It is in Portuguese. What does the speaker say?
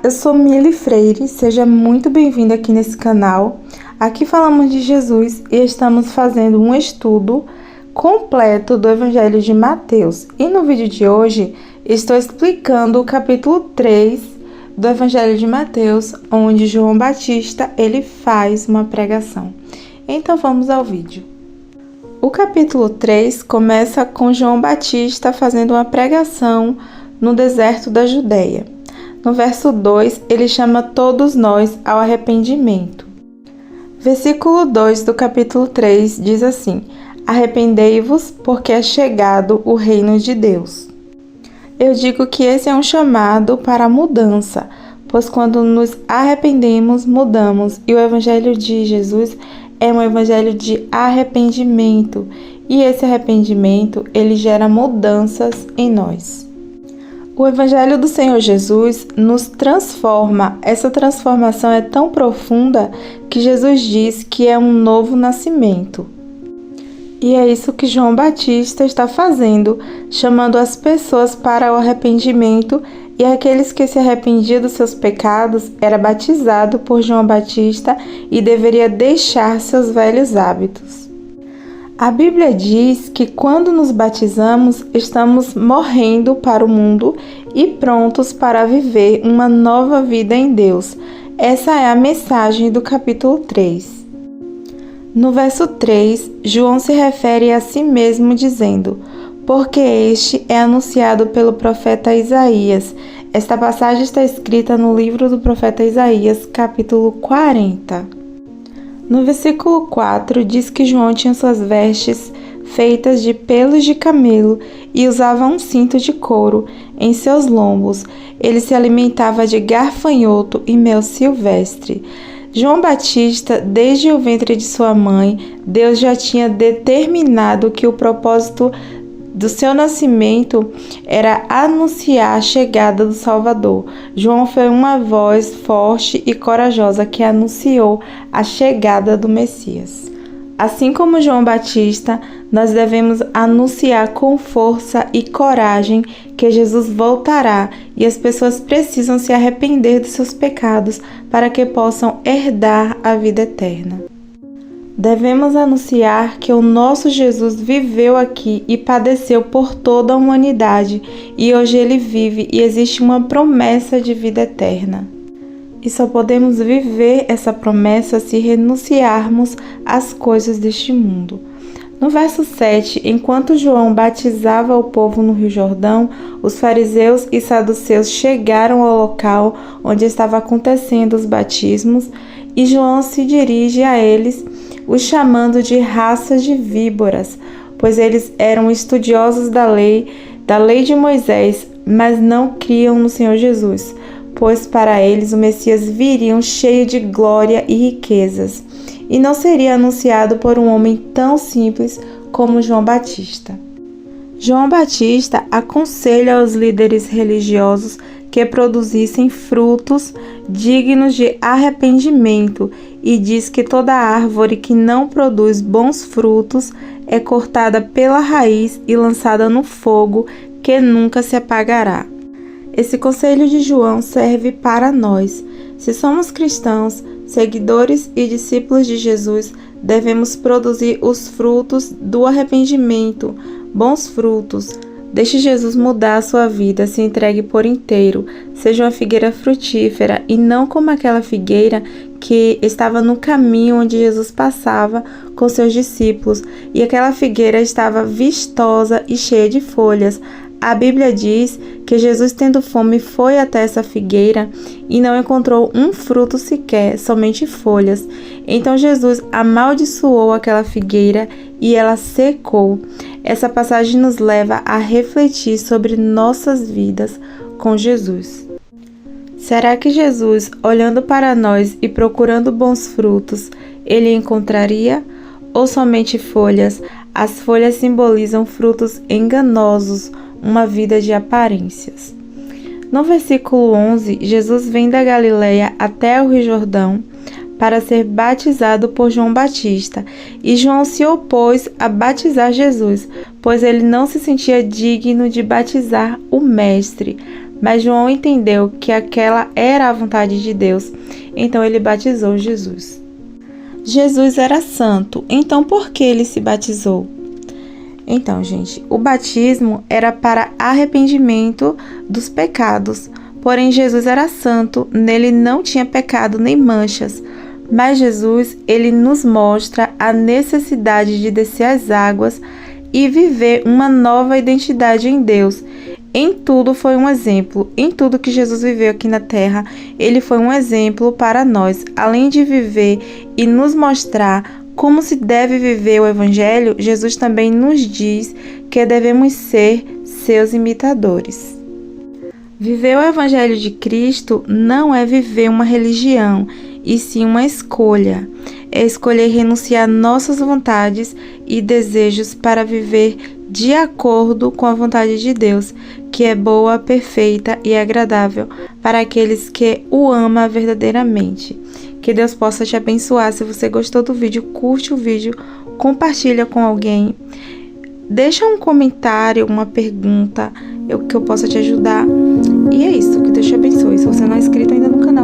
eu sou Mili Freire, seja muito bem-vinda aqui nesse canal. Aqui falamos de Jesus e estamos fazendo um estudo completo do Evangelho de Mateus. E no vídeo de hoje estou explicando o capítulo 3 do Evangelho de Mateus, onde João Batista ele faz uma pregação. Então vamos ao vídeo. O capítulo 3 começa com João Batista fazendo uma pregação no deserto da Judéia. No verso 2, ele chama todos nós ao arrependimento. Versículo 2 do capítulo 3 diz assim: Arrependei-vos, porque é chegado o reino de Deus. Eu digo que esse é um chamado para a mudança, pois quando nos arrependemos, mudamos, e o Evangelho de Jesus é um evangelho de arrependimento, e esse arrependimento, ele gera mudanças em nós. O Evangelho do Senhor Jesus nos transforma. Essa transformação é tão profunda que Jesus diz que é um novo nascimento. E é isso que João Batista está fazendo, chamando as pessoas para o arrependimento, e aqueles que se arrependiam dos seus pecados era batizado por João Batista e deveria deixar seus velhos hábitos. A Bíblia diz que quando nos batizamos, estamos morrendo para o mundo e prontos para viver uma nova vida em Deus. Essa é a mensagem do capítulo 3. No verso 3, João se refere a si mesmo dizendo: porque este é anunciado pelo profeta Isaías. Esta passagem está escrita no livro do profeta Isaías, capítulo 40. No versículo 4, diz que João tinha suas vestes feitas de pelos de camelo e usava um cinto de couro em seus lombos. Ele se alimentava de gafanhoto e mel silvestre. João Batista, desde o ventre de sua mãe, Deus já tinha determinado que o propósito do seu nascimento era anunciar a chegada do Salvador. João foi uma voz forte e corajosa que anunciou a chegada do Messias. Assim como João Batista, nós devemos anunciar com força e coragem que Jesus voltará e as pessoas precisam se arrepender dos seus pecados para que possam herdar a vida eterna. Devemos anunciar que o nosso Jesus viveu aqui e padeceu por toda a humanidade, e hoje ele vive e existe uma promessa de vida eterna. E só podemos viver essa promessa se renunciarmos às coisas deste mundo. No verso 7, enquanto João batizava o povo no Rio Jordão, os fariseus e saduceus chegaram ao local onde estava acontecendo os batismos, e João se dirige a eles, os chamando de raça de víboras, pois eles eram estudiosos da lei de Moisés, mas não criam no Senhor Jesus, pois para eles o Messias viria cheio de glória e riquezas, e não seria anunciado por um homem tão simples como João Batista. João Batista aconselha aos líderes religiosos que produzissem frutos dignos de arrependimento e diz que toda árvore que não produz bons frutos é cortada pela raiz e lançada no fogo que nunca se apagará. Esse conselho de João serve para nós. Se somos cristãos, seguidores e discípulos de Jesus, devemos produzir os frutos do arrependimento, bons frutos. Deixe Jesus mudar a sua vida, se entregue por inteiro, seja uma figueira frutífera e não como aquela figueira que estava no caminho onde Jesus passava com seus discípulos, e aquela figueira estava vistosa e cheia de folhas. A Bíblia diz que Jesus, tendo fome, foi até essa figueira e não encontrou um fruto sequer, somente folhas. Então Jesus amaldiçoou aquela figueira e ela secou. Essa passagem nos leva a refletir sobre nossas vidas com Jesus. Será que Jesus, olhando para nós e procurando bons frutos, ele encontraria? Ou somente folhas? As folhas simbolizam frutos enganosos, uma vida de aparências. No versículo 11, Jesus vem da Galileia até o Rio Jordão para ser batizado por João Batista, e João se opôs a batizar Jesus, pois ele não se sentia digno de batizar o Mestre. mas João entendeu que aquela era a vontade de Deus, então ele batizou Jesus. Jesus era santo, então por que ele se batizou? Então, gente, o batismo era para arrependimento dos pecados, porém Jesus era santo, nele não tinha pecado nem manchas. Mas Jesus, ele nos mostra a necessidade de descer as águas e viver uma nova identidade em Deus. Em tudo foi um exemplo, em tudo que Jesus viveu aqui na terra, ele foi um exemplo para nós. Além de viver e nos mostrar como se deve viver o Evangelho, Jesus também nos diz que devemos ser seus imitadores. Viver o Evangelho de Cristo não é viver uma religião, e sim uma escolha. É escolher renunciar nossas vontades e desejos para viver de acordo com a vontade de Deus, que é boa, perfeita e agradável para aqueles que o amam verdadeiramente. Que Deus possa te abençoar. Se você gostou do vídeo, curte o vídeo, compartilha com alguém. Deixa um comentário, uma pergunta, que eu possa te ajudar. E é isso, que Deus te abençoe. Se você não é inscrito ainda no canal,